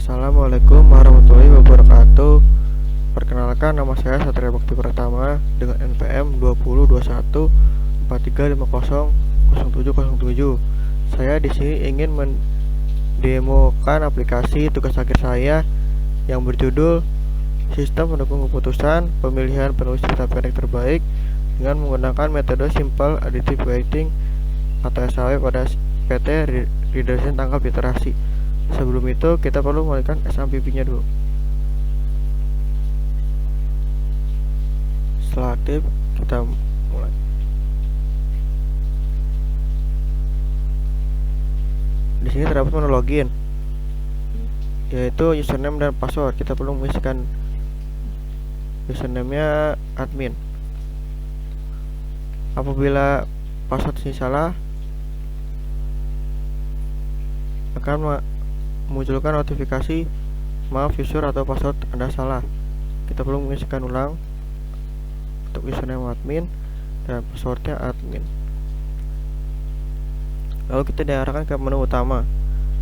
Assalamualaikum warahmatullahi wabarakatuh. Perkenalkan, nama saya Satria Bakti Pratama dengan NPM 202143500707. Saya di sini ingin mendemokan aplikasi tugas akhir saya yang berjudul Sistem Pendukung Keputusan Pemilihan Penulis Cerita Pendek Terbaik dengan menggunakan metode Simple Additive Writing atau SAW pada PT Readerson Tangkap Literasi. Sebelum itu kita perlu mengalihkan SMPP-nya dulu. Setelah aktif, kita mulai. Di sini terdapat menu login, yaitu username dan password. Kita perlu mengisikan username-nya admin. Apabila password ini salah, akan memunculkan notifikasi maaf user atau password Anda salah. Kita perlu mengisikan ulang untuk username admin dan passwordnya admin. Lalu kita diarahkan ke menu utama.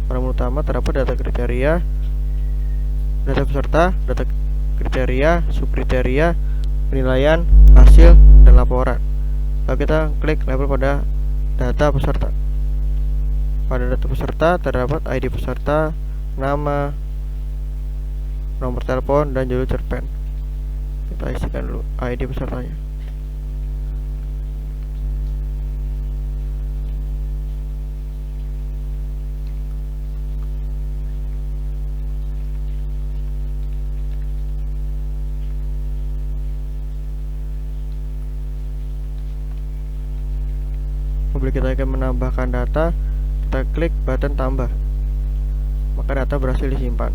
Pada menu utama terdapat data kriteria, data peserta, data kriteria, subkriteria, penilaian, hasil, dan laporan. Lalu kita klik label pada data peserta. Pada data peserta terdapat ID peserta, nama, nomor telepon, dan judul cerpen. Kita isikan dulu ID pesertanya. Apabila kita akan menambahkan data, kita klik button tambah, maka data berhasil disimpan.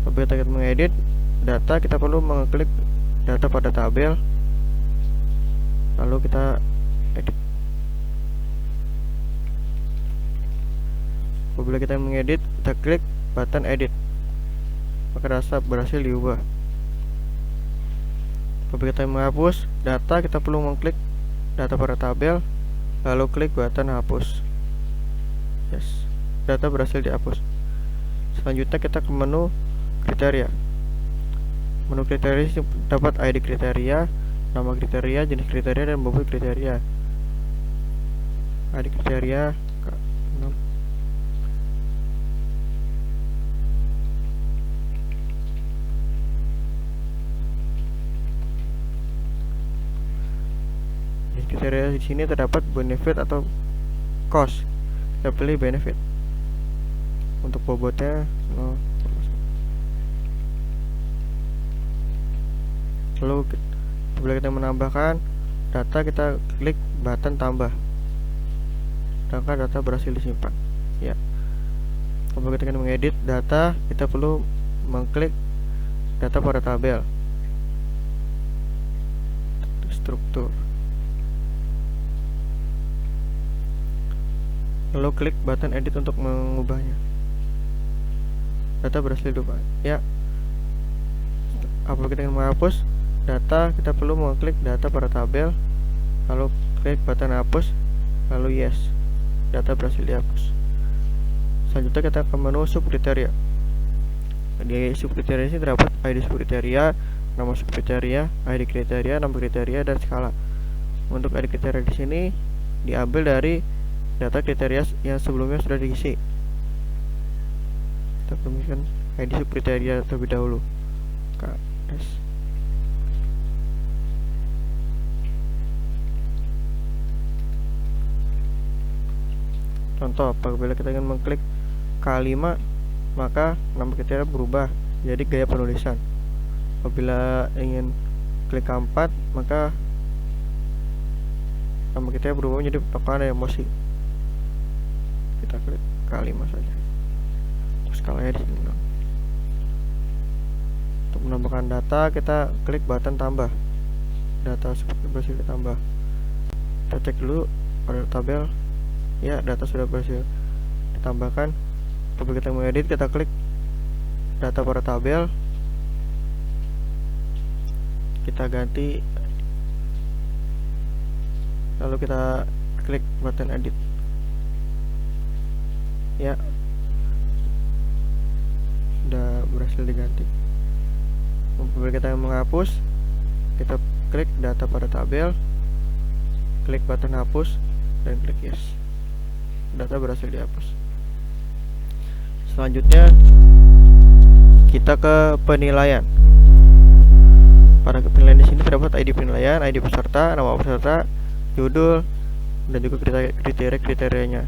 Apabila kita mengedit data, kita perlu mengklik data pada tabel, lalu kita edit. Apabila kita mengedit, kita klik button edit, maka data berhasil diubah. Apabila kita menghapus data, kita perlu mengklik data pada tabel, lalu klik button hapus. Yes, data berhasil dihapus. Selanjutnya kita ke menu kriteria. Menu kriteria dapat ID kriteria, nama kriteria, jenis kriteria, dan bobot kriteria. ID kriteria K6. Jenis kriteria di sini terdapat benefit atau cost. Kita pilih benefit. Untuk bobotnya 0. Lalu apabila kita menambahkan data, kita klik button tambah, sedangkan data berhasil disimpan. Ya. Apabila kita ingin mengedit data, kita perlu mengklik data pada tabel, struktur, lalu klik button edit untuk mengubahnya. Data berhasil diubah. Ya. Apabila kita ingin menghapus data, kita perlu mengklik data pada tabel, lalu klik button hapus, lalu yes, data berhasil dihapus. Selanjutnya kita ke menu subkriteria. Di subkriteria ini terdapat ID subkriteria, nama subkriteria, ID kriteria, nama kriteria, dan skala. Untuk ID kriteria di sini diambil dari data kriteria yang sebelumnya sudah diisi. Kita permiskan ID subkriteria terlebih dahulu. KS. Contoh, apabila kita ingin mengklik K5, maka nama kriteria berubah jadi gaya penulisan. Apabila ingin klik K4, maka nama kriteria berubah menjadi tekanan emosi. Kita klik K5 saja. Terus skalanya di sini. Untuk menambahkan data, kita klik button tambah. Data berhasil ditambah. Kita cek dulu pada tabel. Ya, data sudah berhasil ditambahkan. Apabila kita mengedit, kita klik data pada tabel, kita ganti, lalu kita klik button edit. Ya, sudah berhasil diganti. Apabila kita menghapus, kita klik data pada tabel, klik button hapus, dan klik yes. Data berhasil dihapus. Selanjutnya kita ke penilaian. Pada penilaian di sini terdapat ID penilaian, ID peserta, nama peserta, judul, dan juga kriteria-kriterianya.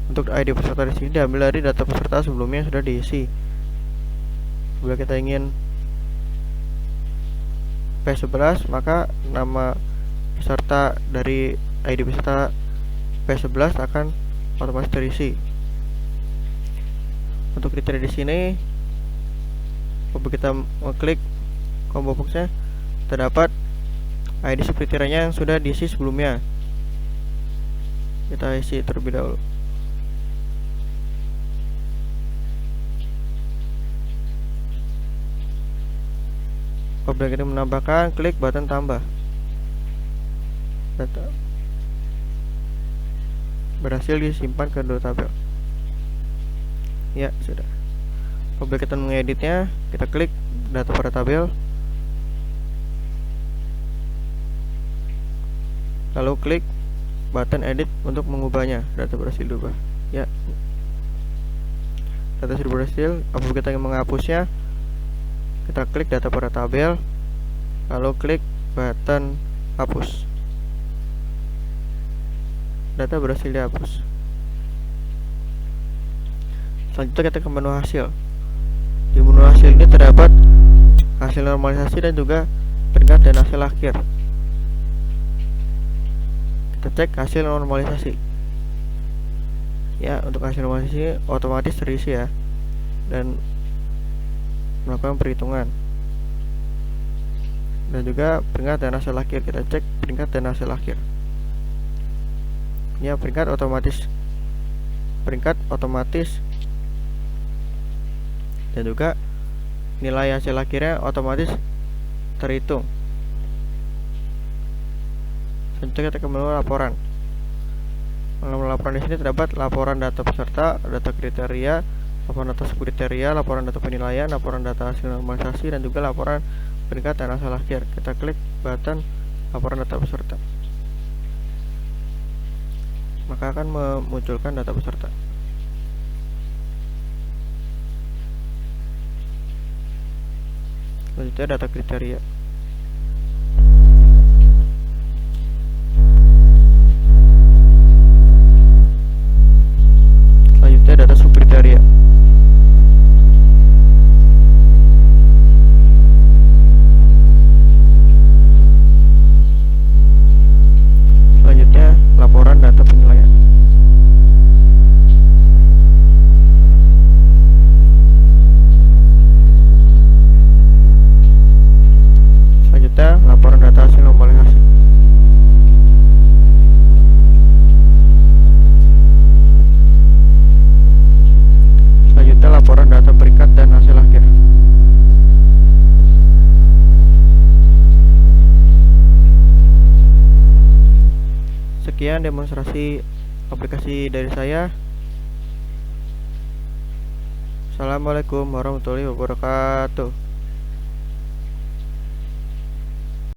Untuk ID peserta di sini diambil dari data peserta sebelumnya yang sudah diisi. Bila kita ingin P11, maka nama peserta dari ID peserta P11 akan otomatis terisi. Untuk kriteria di sini, kalau kita mengklik combo boxnya, terdapat ID subkriterianya yang sudah diisi sebelumnya. Kita isi terlebih dahulu. Apabila kita menambahkan, klik button tambah. Data berhasil disimpan ke dua tabel. Ya, sudah. Apabila kita mengeditnya, kita klik data pada tabel, lalu klik button edit untuk mengubahnya. Data berhasil diubah. Ya, data sudah berhasil. Apabila kita ingin menghapusnya, kita klik data pada tabel, lalu klik button hapus. Data berhasil dihapus. Selanjutnya kita ke menu hasil. Di menu hasil ini terdapat hasil normalisasi dan juga peringkat dan hasil akhir. Kita cek hasil normalisasi. Ya, untuk hasil normalisasi otomatis terisi ya, dan melakukan perhitungan. Dan juga peringkat dan hasil akhir, kita cek peringkat dan hasil akhir. Ya, peringkat otomatis dan juga nilai hasil akhirnya otomatis terhitung. Selanjutnya kita ke menu laporan. Menu laporan di sini terdapat laporan data peserta, data kriteria, laporan data subkriteria, laporan data penilaian, laporan data hasil normalisasi, dan juga laporan peringkat dan hasil akhir. Kita klik button laporan data peserta, maka akan memunculkan data peserta. Selanjutnya data kriteria. Selanjutnya data subkriteria. Selanjutnya laporan data penilaian. Selanjutnya laporan data hasil normalisasi. Selanjutnya laporan data peringkat dan hasil akhir. Sekian demonstrasi aplikasi dari saya. Assalamualaikum warahmatullahi wabarakatuh.